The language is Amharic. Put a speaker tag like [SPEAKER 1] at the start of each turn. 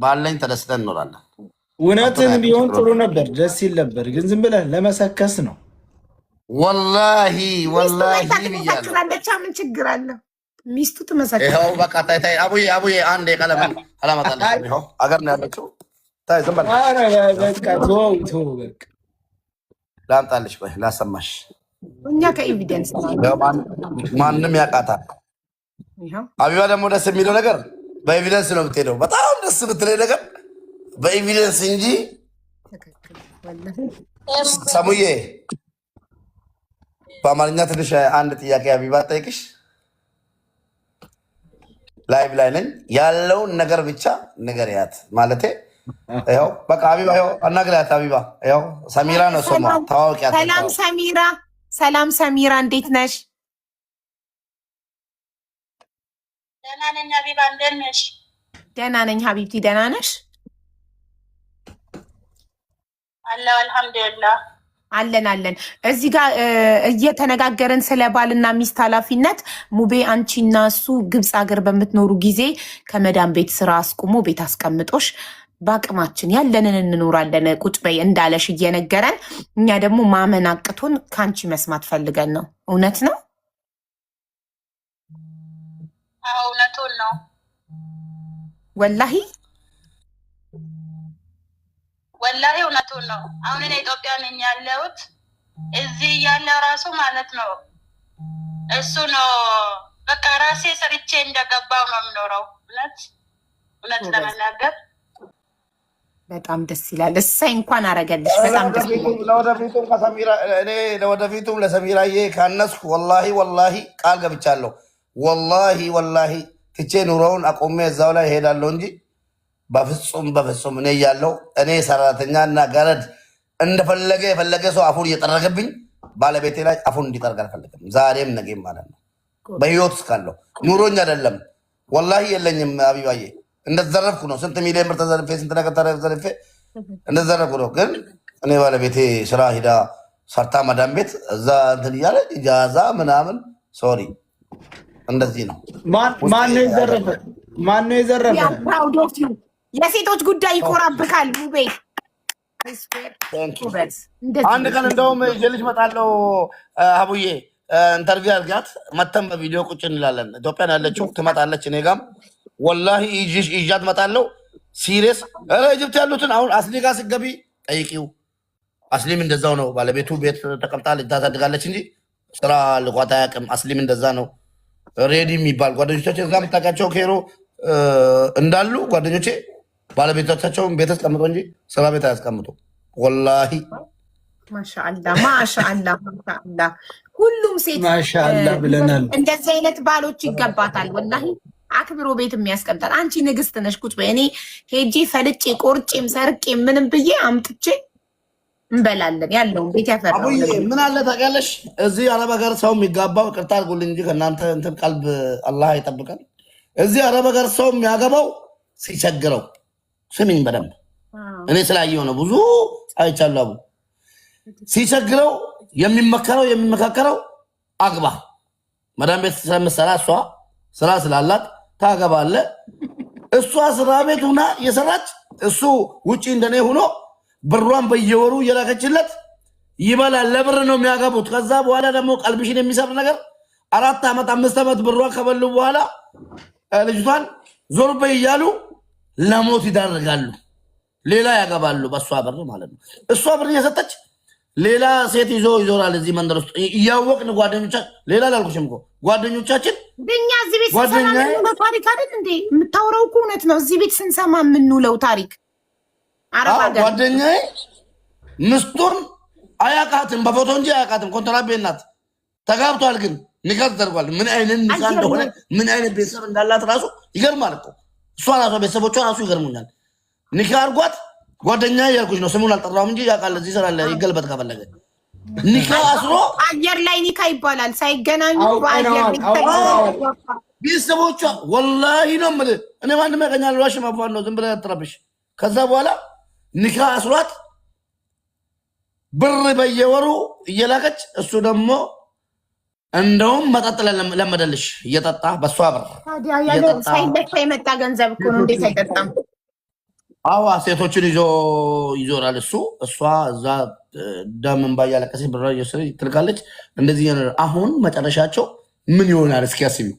[SPEAKER 1] ባለኝ ተደስተን እንኖራለን።
[SPEAKER 2] እውነትን ቢሆን ጥሩ ነበር፣ ደስ ይል ነበር። ግን ዝም ብለህ ለመሰከስ ነው።
[SPEAKER 1] ወላሂ
[SPEAKER 3] ትመሰክራለች። ምን ችግር አለ? ሚስቱ ትመሰክራለች።
[SPEAKER 1] ይኸው በቃ ታይ አቡዬ አንድ ቀለምን አላመጣለች። ይኸው አገር ነው ያለችው። ታይ ዝም በል
[SPEAKER 2] በቃ ተው በቃ
[SPEAKER 1] ላምጣልሽ፣ ቆይ ላሰማሽ።
[SPEAKER 3] እኛ ከኤቪደንስ
[SPEAKER 1] ማንም ያውቃታል። አቢባ ደግሞ ደስ የሚለው ነገር በኤቪደንስ ነው የምትሄደው። በጣም ደስ የምትለኝ ነገር በኤቪደንስ እንጂ ሰሙዬ በአማርኛ ትንሽ አንድ ጥያቄ አቢባ ጠይቅሽ። ላይቭ ላይ ነኝ ያለውን ነገር ብቻ ንገሪያት ማለቴ ያው በቃ አቢባ ያው አናግሪያት። አቢባ ያው ሰሚራ ነው ስሟ፣ ታዋቂያት።
[SPEAKER 3] ሰላም ሰሚራ፣ እንዴት ነሽ?
[SPEAKER 4] ደህና ነኝ አቢባ፣ እንዴት ነሽ?
[SPEAKER 3] ደህና ነኝ ሀቢብቲ፣ ደህና ነሽ?
[SPEAKER 4] አለሁ አልሐምዱሊላህ።
[SPEAKER 3] አለን። እዚህ ጋር እየተነጋገርን ስለ ባልና ሚስት ኃላፊነት። ሙቤ አንቺና እሱ ግብፅ ሀገር በምትኖሩ ጊዜ ከመዳም ቤት ስራ አስቁሞ ቤት አስቀምጦሽ በአቅማችን ያለንን እንኖራለን ቁጭ በይ እንዳለሽ እየነገረን፣ እኛ ደግሞ ማመን አቅቶን ከአንቺ መስማት ፈልገን ነው። እውነት ነው?
[SPEAKER 4] እውነቱን ነው
[SPEAKER 3] ወላሂ
[SPEAKER 4] እውነቱን ነው። አሁን እኔ ኢትዮጵያ ነኝ ያለሁት። እዚህ ያለው ራሱ ማለት ነው እሱ ነው በቃ ራሴ ሰርቼ እንደገባው ነው የምኖረው። እውነት ለመናገር
[SPEAKER 3] በጣም ደስ ይላል። እሳይ እንኳን አረገልሽ። በጣም ደስ ይላል።
[SPEAKER 1] ለወደፊቱም ለሰሚራዬ ካነስኩ ወላሂ ቃል ገብቻለሁ። ወላሂ ትቼ ኑሮውን አቆሜ እዛው ላይ እሄዳለሁ እንጂ በፍጹም እኔ እያለሁ እኔ ሰራተኛ እና ገረድ እንደፈለገ የፈለገ ሰው አፉን እየጠረገብኝ ባለቤቴ ላይ አፉን እንዲጠርግ አልፈልግም። ዛሬም ነገም ማለት ነው በህይወት እስካለሁ ኑሮኝ አይደለም ወላሂ የለኝም። አቢባዬ እንደተዘረፍኩ ነው። ስንት ሚሊዮን ብር ተዘርፌ ስንት ነገር ተዘርፌ እንደተዘረፍኩ ነው። ግን እኔ ባለቤቴ ስራ ሂዳ ሰርታ መዳም ቤት እዛ እንትን እያለ ኢጃዛ ምናምን ሶሪ እንደዚህ ነው።
[SPEAKER 2] ማነው የዘረፈ?
[SPEAKER 3] የሴቶች ጉዳይ ይኮራብካል ሙቤ።
[SPEAKER 1] አንድ ቀን እንደውም ልጅ መጣለው አቡዬ ኢንተርቪው አድርጋት መተን በቪዲዮ ቁጭ እንላለን። ኢትዮጵያ ያለችው ትመጣለች እኔ ጋም ወላሂ ይዣት መጣለው። ሲሪየስ ኢጅፕት ያሉትን አሁን አስሊ ጋር ሲገቢ ጠይቂው። አስሊም እንደዛው ነው። ባለቤቱ ቤት ተቀምጣ ልጅ ታሳድጋለች እንጂ ስራ ልቋት አያውቅም። አስሊም እንደዛ ነው። ሬዲ የሚባል ጓደኞቻችን እዛ የምታውቃቸው ኬሮ እንዳሉ ጓደኞቼ ባለቤቶቻቸውን ቤት አስቀምጦ እንጂ ስራ ቤት አያስቀምጡ። ወላሂ
[SPEAKER 3] ማሻአላ ሁሉም ሴት
[SPEAKER 2] ማሻአላ ብለናል።
[SPEAKER 3] እንደዚህ አይነት ባሎች ይገባታል። ወላሂ አክብሮ ቤት የሚያስቀምጣል። አንቺ ንግስት ነሽ። ቁጭ በይ። እኔ ሄጄ ፈልጬ ቆርጬም ሰርቄ ምንም ብዬ አምጥቼ እንበላለን። ያለውን ቤት ያፈራው
[SPEAKER 1] ምን አለ ታውቂያለሽ? እዚህ አረብ ሀገር ሰው የሚጋባው ቅርታ አድርጉልኝ እንጂ ከእናንተ እንትን ቀልብ አላህ ይጠብቀን። እዚህ አረብ ሀገር ሰው የሚያገባው ሲቸግረው፣ ስሚኝ በደንብ እኔ ስላየው ነው ብዙ አይቻለሁ። ሲቸግረው የሚመካከረው አግባ መዳም ቤት ስለምትሰራ እሷ ስራ ስላላት ታገባለ። እሷ ስራ ቤት ሁና የሰራች እሱ ውጪ እንደኔ ሆኖ ብሯን በየወሩ እየላከችለት ይበላል። ለብር ነው የሚያገቡት። ከዛ በኋላ ደግሞ ቀልብሽን የሚሰብር ነገር 4 ዓመት 5 ዓመት ብሯን ከበሉ በኋላ ልጅቷን ዞር በይ እያሉ ለሞት ይዳርጋሉ። ሌላ ያገባሉ በእሷ ብር ማለት ነው። እሷ ብር እየሰጠች ሌላ ሴት ይዞ ይዞራል። እዚህ መንደር ውስጥ እያወቅን ጓደኞቻችን ሌላ ላልኩሽም እኮ ጓደኞቻችን
[SPEAKER 3] እኛ እዚህ ቤት ስንሰማ የምንውለው ታሪክ አይደል እንዴ? የምታወራው እኮ እውነት ነው። እዚህ ቤት ስንሰማ የምንውለው ታሪክ
[SPEAKER 1] ጓደኛዬ ምስቱን አያውቃትም፣ በፎቶ እንጂ አያውቃትም። ኮንትራት ቤት ናት፣ ተጋብቷል፣ ግን ኒካ ተደርጓል። ምን አይነት ኒካ እንደሆነ ምን አይነት ቤተሰብ እንዳላት ራሱ ይገርማል እኮ። እሷ ራሷ ቤተሰቦቿ ራሱ ይገርሙኛል። ኒካ አድርጓት ጓደኛዬ ያልኩሽ ነው፣ ስሙን አልጠራሁም እንጂ ያውቃል። እዚህ ስራ ላይ ይገልበት ከፈለገ ኒካ አስሮ
[SPEAKER 3] አየር ላይ ኒካ ይባላል። ሳይገናኙ በአየር
[SPEAKER 1] ቤተሰቦቿ ወላሂ ነው የምልህ። እኔ ማንም ያገኛል ዋሽ ማፋን ነው ዝም ብለህ አትረብሽ። ከዛ በኋላ ኒካ አስሯት ብር በየወሩ እየላከች እሱ ደግሞ እንደውም መጠጥ ለመደልሽ እየጠጣ በሷ ብር
[SPEAKER 3] ሳይለካ የመጣ ገንዘብ እኮ ነው። እንዴት አይጠጣም?
[SPEAKER 1] አዋ ሴቶችን ይዞራል እሱ እሷ እዛ ደም እንባ እያለቀሰች ብራ ትልካለች። እንደዚህ አሁን መጨረሻቸው ምን ይሆናል እስኪ አስቢው።